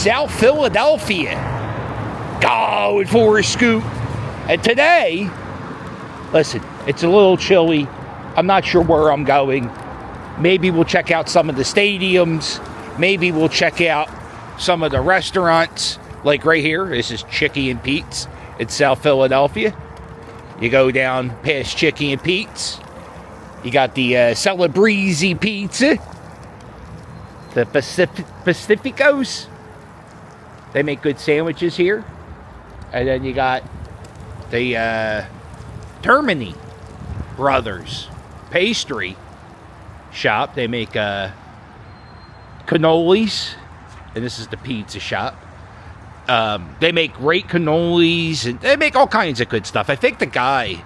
South Philadelphia. Going for a scoop. And today, listen, it's a little chilly. I'm not sure where I'm going. Maybe we'll check out some of the stadiums. Maybe we'll check out some of the restaurants. Like right here, this is Chicky and Pete's in South Philadelphia. You go down past Chicky and Pete's. You got the Celebrezzi Pizza. The Pacificos. They make good sandwiches here. And then you got the Termini Brothers Pastry Shop. They make cannolis. And this is the pizza shop. They make great cannolis, and they make all kinds of good stuff. I think the guy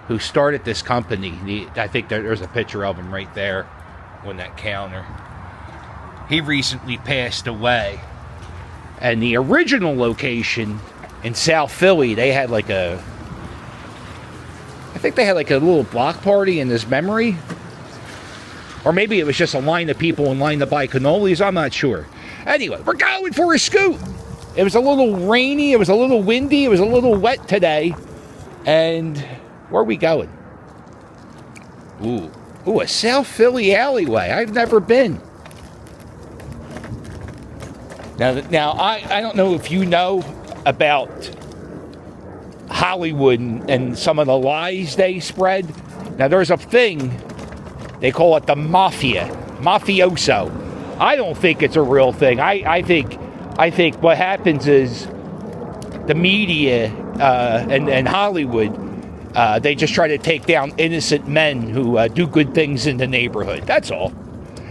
who started this company, I think there's a picture of him right there on that counter. He recently passed away. And the original location in South Philly, they had like I think they had like a little block party in his memory. Or maybe it was just a line of people in line to buy cannolis. I'm not sure. Anyway, we're going for a scoop. It was a little rainy. It was a little windy. It was a little wet today. And where are we going? Ooh, a South Philly alleyway. I've never been. Now I don't know if you know about Hollywood and some of the lies they spread. Now, there's a thing. They call it the Mafia. Mafioso. I don't think it's a real thing. I think what happens is the media and Hollywood, they just try to take down innocent men who do good things in the neighborhood. That's all.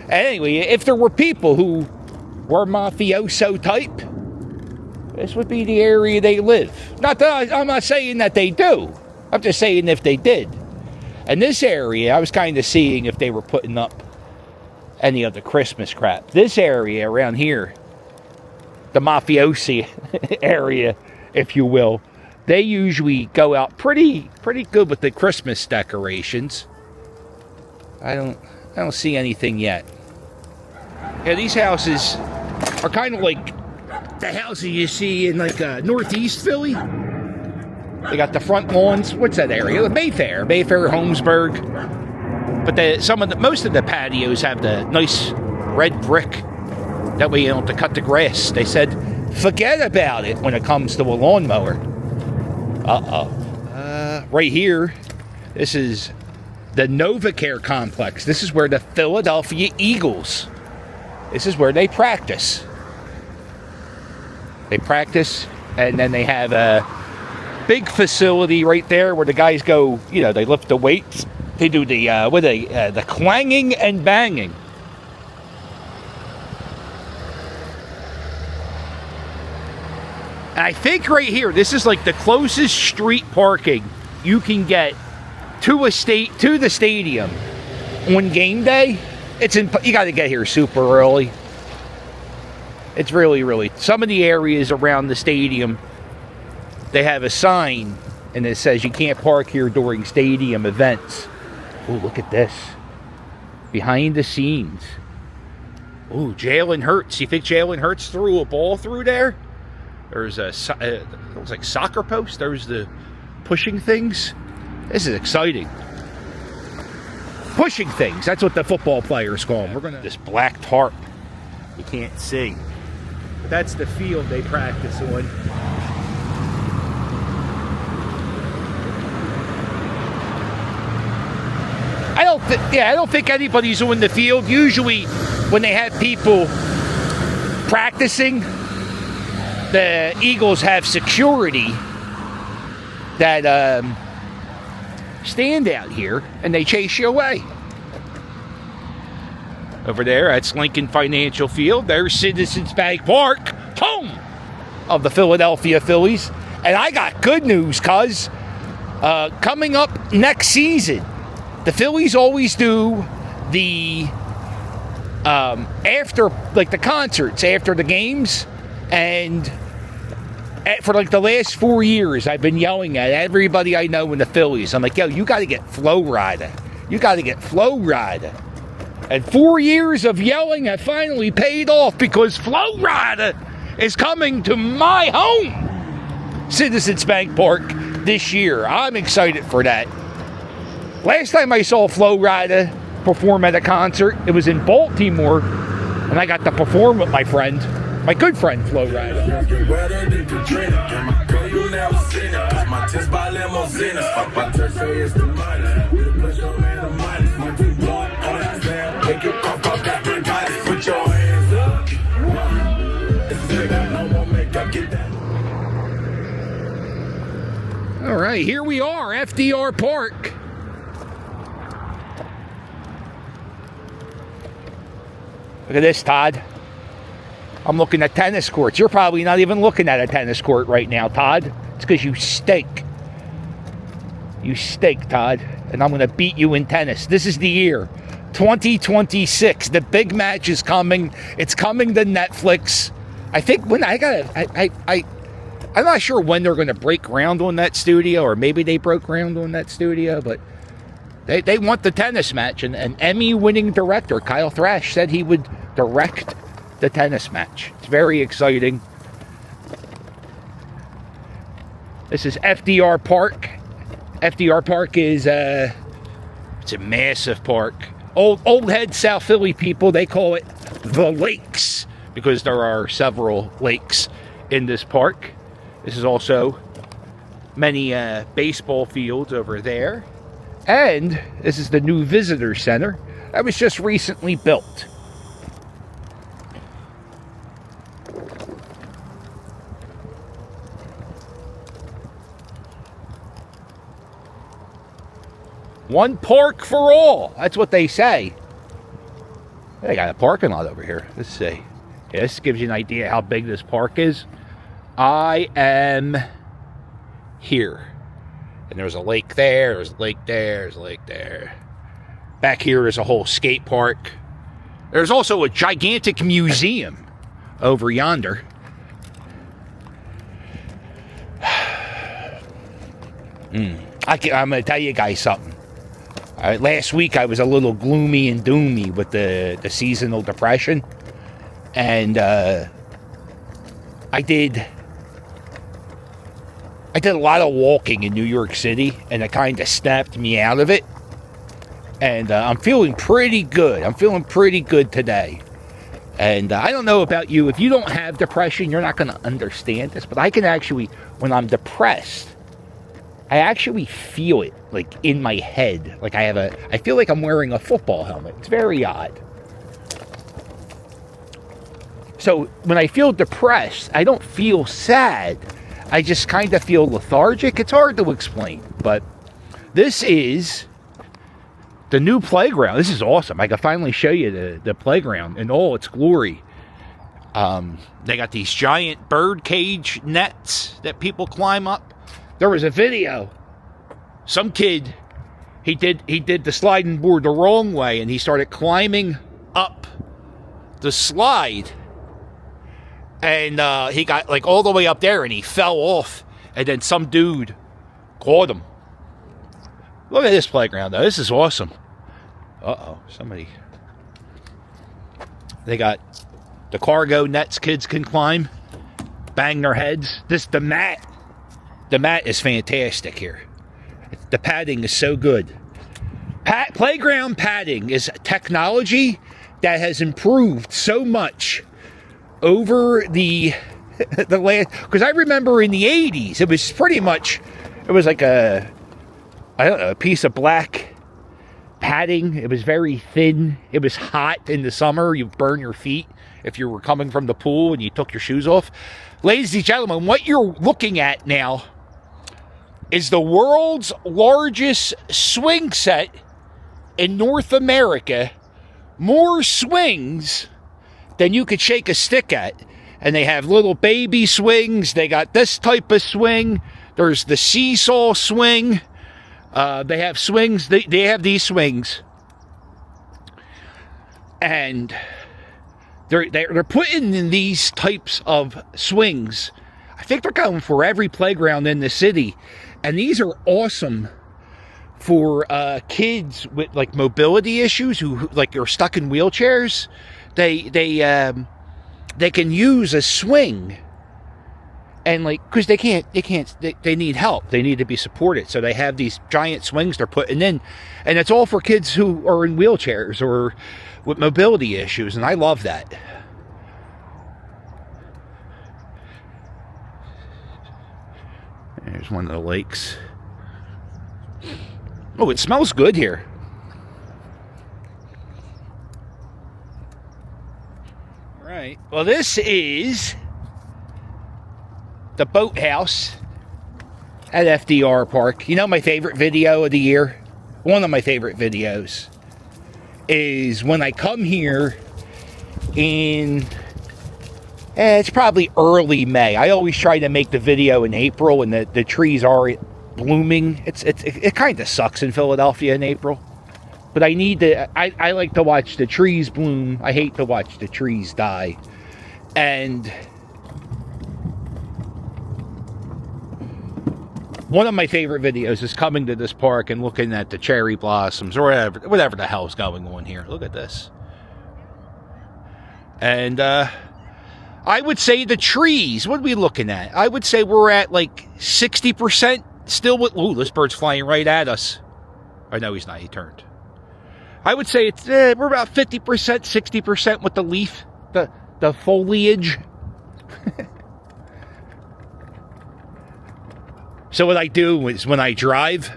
And anyway, if there were people who were mafioso type, this would be the area they live. I'm not saying that they do. I'm just saying if they did. And this area, I was kind of seeing if they were putting up any of the Christmas crap. This area around here, the mafiosi area, if you will, they usually go out pretty good with the Christmas decorations. I don't see anything yet. Yeah, these houses are kind of like the houses you see in like northeast Philly. They got the front lawns. What's that area? Mayfair, Holmesburg. But most of the patios have the nice red brick. That way you don't have to cut the grass. They said, forget about it when it comes to a lawnmower. Right here, this is the NovaCare complex. This is where the Philadelphia Eagles, this is where they practice. They practice, and then they have a big facility right there where the guys go, they lift the weights. They do the clanging and banging. And I think right here, this is like the closest street parking you can get to the stadium on game day. You got to get here super early. It's really, some of the areas around the stadium, they have a sign and it says you can't park here during stadium events. Oh, look at this. Behind the scenes. Oh, Jalen Hurts. You think Jalen Hurts threw a ball through there? There's it looks like soccer post. There's the pushing things. This is exciting. Pushing things. That's what the football players call them. This black tarp. You can't see. But that's the field they practice on. I don't think anybody's on the field. Usually, when they have people practicing, the Eagles have security that stand out here, and they chase you away. Over there, that's Lincoln Financial Field. There's Citizens Bank Park, home of the Philadelphia Phillies. And I got good news, cuz coming up next season, the Phillies always do the after, like the concerts after the games, and for like the last 4 years, I've been yelling at everybody I know in the Phillies. I'm like, yo, you got to get Flo Rida. You got to get Flo Rida. And 4 years of yelling have finally paid off because Flo Rida is coming to my home, Citizens Bank Park, this year. I'm excited for that. Last time I saw Flo Rida perform at a concert, it was in Baltimore, and I got to perform with my friend, my good friend Flo Rida. All right, here we are, FDR Park. Look at this, Todd. I'm looking at tennis courts. You're probably not even looking at a tennis court right now, Todd. It's because you stink. You stink, Todd. And I'm going to beat you in tennis. This is the year. 2026. The big match is coming. It's coming to Netflix. I think when I'm not sure when they're going to break ground on that studio, or maybe they broke ground on that studio, but they want the tennis match. And an Emmy-winning director, Kyle Thrash, said he would direct the tennis match. It's very exciting. This is FDR Park. FDR Park is it's a massive park. Old head South Philly people, they call it the Lakes because there are several lakes in this park. This is also many baseball fields over there. And this is the new visitor center that was just recently built. One park for all. That's what they say. They got a parking lot over here. Let's see. Yeah, this gives you an idea how big this park is. I am here. And there's a lake there. There's a lake there. There's a lake there. Back here is a whole skate park. There's also a gigantic museum over yonder. I'm going to tell you guys something. Last week I was a little gloomy and doomy with the seasonal depression, and I did a lot of walking in New York City, and it kind of snapped me out of it, and I'm feeling pretty good. I'm feeling pretty good today, and I don't know about you. If you don't have depression, you're not going to understand this, but I can actually, when I'm depressed, I actually feel it, like, in my head. Like, I feel like I'm wearing a football helmet. It's very odd. So, when I feel depressed, I don't feel sad. I just kind of feel lethargic. It's hard to explain. But this is the new playground. This is awesome. I can finally show you the playground in all its glory. They got these giant bird cage nets that people climb up. There was a video. Some kid, he did the sliding board the wrong way, and he started climbing up the slide, and he got like all the way up there, and he fell off, and then some dude caught him. Look at this playground, though. This is awesome. Somebody. They got the cargo nets kids can climb, bang their heads. The mat is fantastic here. The padding is so good. Playground padding is technology that has improved so much over the last. Because I remember in the 80s, it was pretty much, it was like a piece of black padding. It was very thin. It was hot in the summer. You burn your feet if you were coming from the pool and you took your shoes off. Ladies and gentlemen, what you're looking at now is the world's largest swing set in North America. More swings than you could shake a stick at. And they have little baby swings. They got this type of swing. There's the seesaw swing. They have swings. They have these swings. And they're putting in these types of swings. I think they're going for every playground in the city. And these are awesome for kids with like mobility issues who like are stuck in wheelchairs. They can use a swing, and like because they need help. They need to be supported. So they have these giant swings they're putting in, and it's all for kids who are in wheelchairs or with mobility issues. And I love that. There's one of the lakes. Oh, it smells good here. All right. Well, this is the boathouse at FDR Park. You know my favorite video of the year? One of my favorite videos is when I come here in... it's probably early May. I always try to make the video in April when the trees are blooming. It kind of sucks in Philadelphia in April. But I need to... I like to watch the trees bloom. I hate to watch the trees die. And one of my favorite videos is coming to this park and looking at the cherry blossoms or whatever the hell's going on here. Look at this. And I would say the trees, what are we looking at? I would say we're at like 60% still with... Ooh, this bird's flying right at us. Oh, no, he's not. He turned. I would say it's we're about 50%, 60% with the leaf, the foliage. So what I do is when I drive,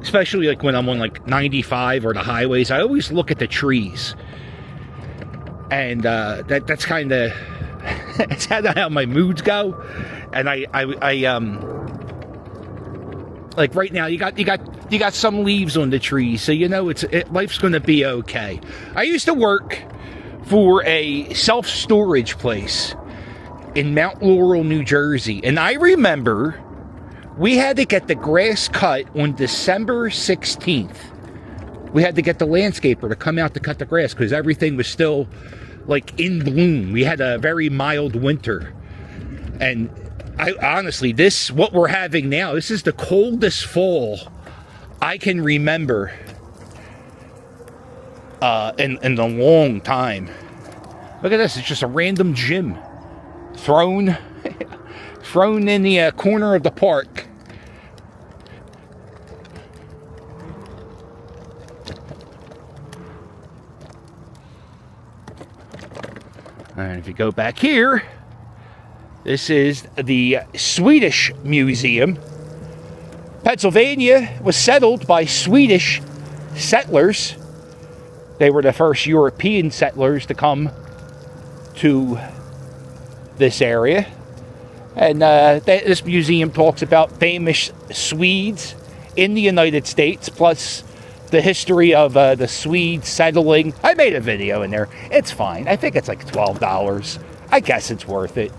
especially like when I'm on like 95 or the highways, I always look at the trees. And that's kind of it's how my moods go. And I like right now you got some leaves on the trees, so you know life's going to be okay. I used to work for a self-storage place in Mount Laurel, New Jersey, and I remember we had to get the grass cut on December 16th. We had to get the landscaper to come out to cut the grass because everything was still like in bloom. We had a very mild winter. And I honestly, what we're having now, this is the coldest fall I can remember in a long time. Look at this, it's just a random gym thrown in the corner of the park. And if you go back here, this is the Swedish Museum. Pennsylvania was settled by Swedish settlers. They were the first European settlers to come to this area. And this museum talks about famous Swedes in the United States, plus the history of the Swedes settling. I made a video in there. It's fine. I think it's like $12. I guess it's worth it.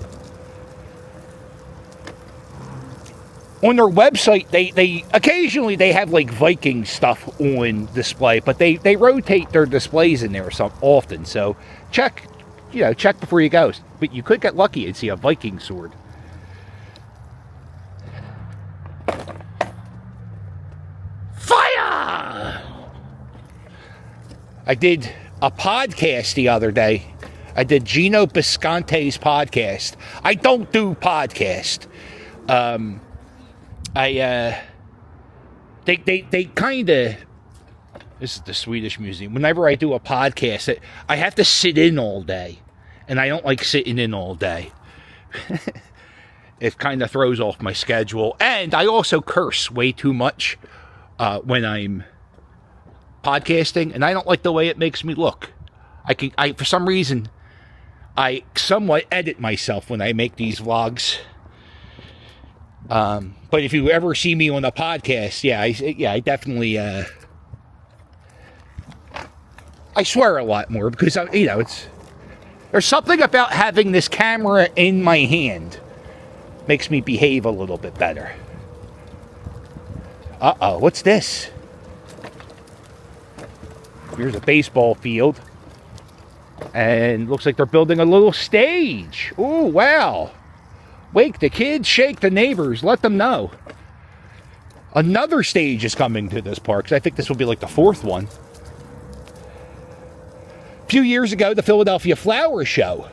On their website, they occasionally they have like Viking stuff on display, but they rotate their displays in there often. So check before you go. But you could get lucky and see a Viking sword. Fire! I did a podcast the other day. I did Gino Bisconte's podcast. I don't do podcast. They kind of... This is the Swedish Museum. Whenever I do a podcast, I have to sit in all day. And I don't like sitting in all day. It kind of throws off my schedule. And I also curse way too much when I'm podcasting. And I don't like the way it makes me look. For some reason, I somewhat edit myself when I make these vlogs. But if you ever see me on a podcast, I definitely, I swear a lot more because, there's something about having this camera in my hand makes me behave a little bit better. Uh-oh, what's this? Here's a baseball field. And looks like they're building a little stage. Oh, wow. Wake the kids, shake the neighbors, let them know. Another stage is coming to this park. So I think this will be like the 4th one. A few years ago, the Philadelphia Flower Show.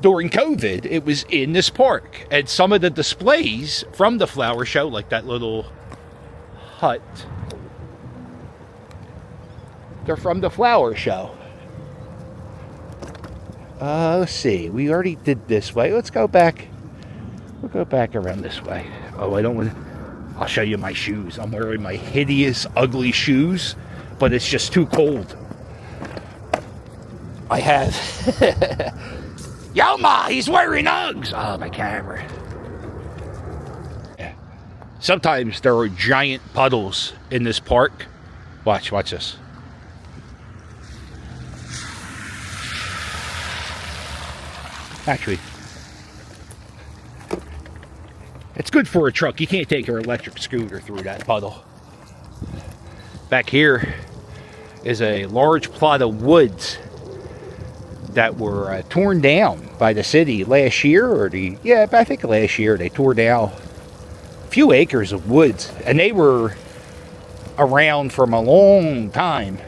During COVID, it was in this park. And some of the displays from the flower show, like that little hut, they're from the flower show. Let's see. We already did this way. Let's go back. We'll go back around this way. Oh, I don't want to... I'll show you my shoes. I'm wearing my hideous, ugly shoes, but it's just too cold. I have... Yoma, he's wearing Uggs! Oh, my camera. Yeah. Sometimes there are giant puddles in this park. Watch this. Actually, it's good for a truck. You can't take your electric scooter through that puddle. Back here is a large plot of woods that were torn down by the city last year, I think last year they tore down a few acres of woods, and they were around from a long time.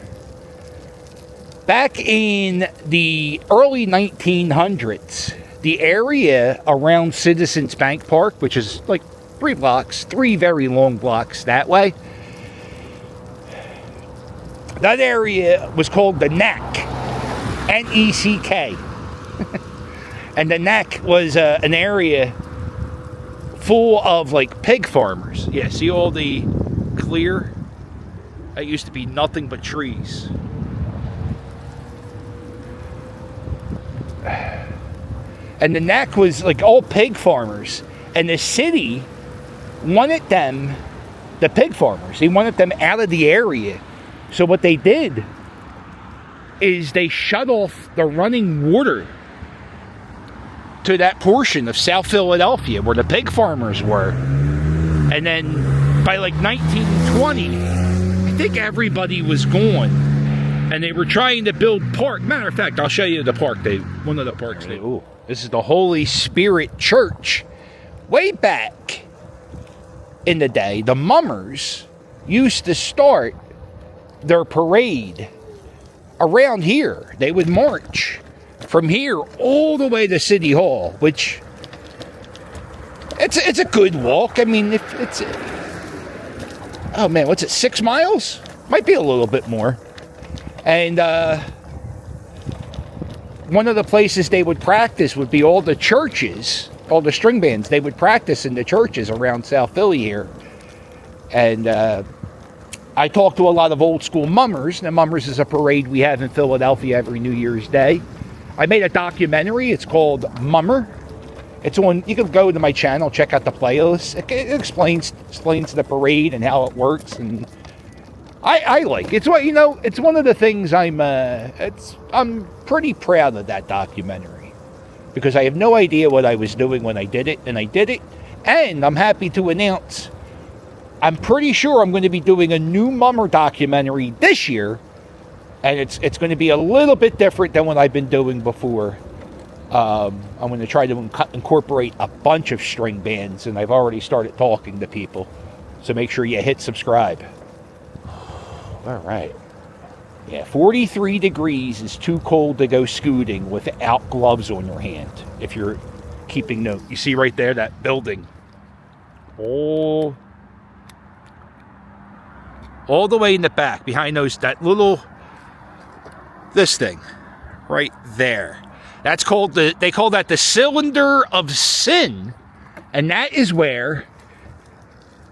Back in the early 1900s, the area around Citizens Bank Park, which is like 3 very long blocks that way, that area was called the Neck. N-E-C-K. And the Neck was an area full of like pig farmers. Yeah, see all the clear? That used to be nothing but trees. And the Neck was like all pig farmers. And the city wanted them, the pig farmers, they wanted them out of the area. So what they did is they shut off the running water to that portion of South Philadelphia where the pig farmers were. And then by like 1920, I think everybody was gone. And they were trying to build park. Matter of fact, I'll show you the park. One of the parks. Ooh, this is the Holy Spirit Church. Way back in the day, the mummers used to start their parade around here. They would march from here all the way to City Hall, which it's a good walk. I mean, if it's, oh man, what's it, 6 miles? Might be a little bit more. And one of the places they would practice would be all the churches, all the string bands. They would practice in the churches around South Philly here. And I talked to a lot of old school mummers. Now, mummers is a parade we have in Philadelphia every New Year's Day. I made a documentary. It's called Mummer. It's on. You can go to my channel, check out the playlist. It explains the parade and how it works, and I like it's what It's one of the things I'm pretty proud of that documentary because I have no idea what I was doing when I did it, and I did it, and I'm happy to announce. I'm pretty sure I'm going to be doing a new Mummer documentary this year, and it's going to be a little bit different than what I've been doing before. I'm going to try to incorporate a bunch of string bands, and I've already started talking to people. So make sure you hit subscribe. All right. Yeah, 43 degrees is too cold to go scooting without gloves on your hand. If you're keeping note. You see right there, that building. All the way in the back, behind this thing, right there. That's called they call that the Cylinder of Sin. And that is where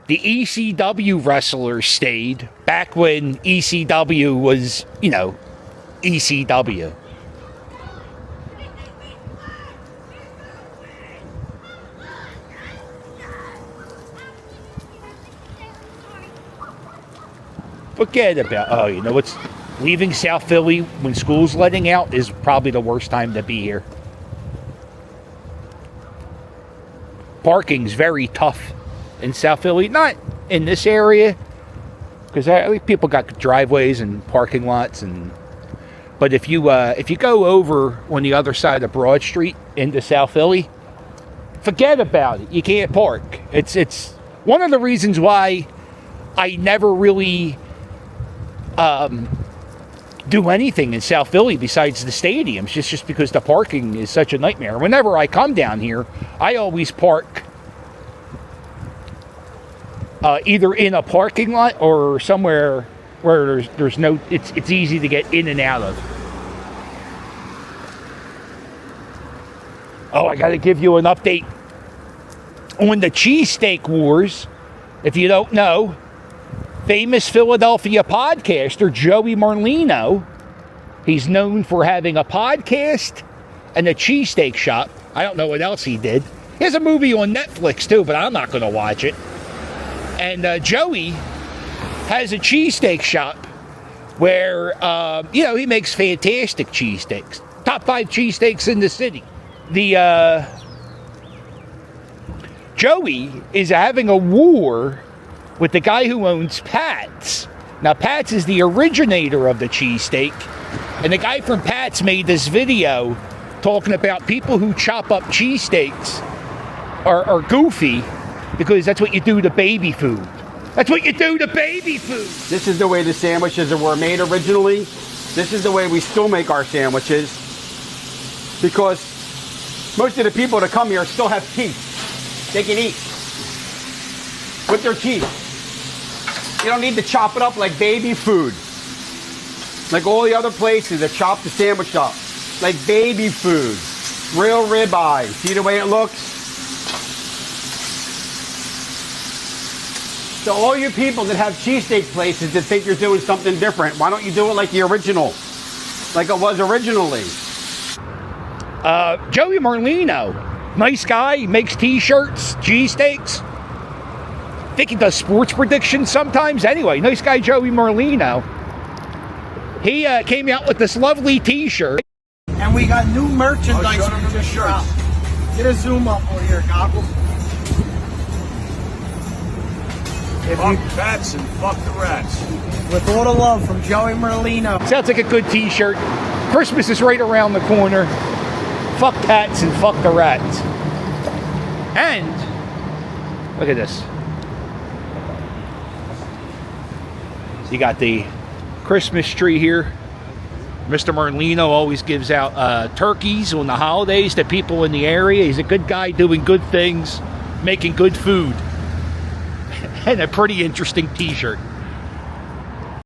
the ECW wrestlers stayed back when ECW was, ECW. Forget about, what's leaving South Philly when school's letting out is probably the worst time to be here. Parking's very tough in South Philly, not in this area, because people got driveways and parking lots, but if you go over on the other side of Broad Street into South Philly, forget about it. You can't park. It's one of the reasons why I never really do anything in South Philly besides the stadiums, just because the parking is such a nightmare. Whenever I come down here, I always park either in a parking lot or somewhere where there's no, it's easy to get in and out of. Oh, I got to give you an update on the cheesesteak wars. If you don't know, famous Philadelphia podcaster Joey Merlino, he's known for having a podcast and a cheesesteak shop. I don't know what else he did. He has a movie on Netflix too, but I'm not going to watch it. And Joey has a cheesesteak shop where, he makes fantastic cheesesteaks. Top 5 cheesesteaks in the city. Joey is having a war with the guy who owns Pat's. Now, Pat's is the originator of the cheesesteak. And the guy from Pat's made this video talking about people who chop up cheesesteaks are goofy because that's what you do to baby food. That's what you do to baby food. This is the way the sandwiches were made originally. This is the way we still make our sandwiches. Because most of the people that come here still have teeth. They can eat with their teeth. You don't need to chop it up like baby food. Like all the other places that chop the sandwich up. Like baby food. Real ribeye. See the way it looks? So all you people that have cheesesteak places that think you're doing something different, why don't you do it like the original? Like it was originally. Joey Merlino, nice guy, makes t-shirts, cheesesteaks. I think he does sports predictions sometimes. Anyway, nice guy Joey Merlino. He came out with this lovely t-shirt. And we got new merchandise. Get a zoom up over here, Goggles. Fuck bats and fuck the rats. With all the love from Joey Merlino. Sounds like a good t-shirt. Christmas is right around the corner. Fuck cats and fuck the rats. And look at this. You got the Christmas tree here. Mr. Merlino always gives out turkeys on the holidays to people in the area. He's a good guy doing good things, making good food. And a pretty interesting t-shirt.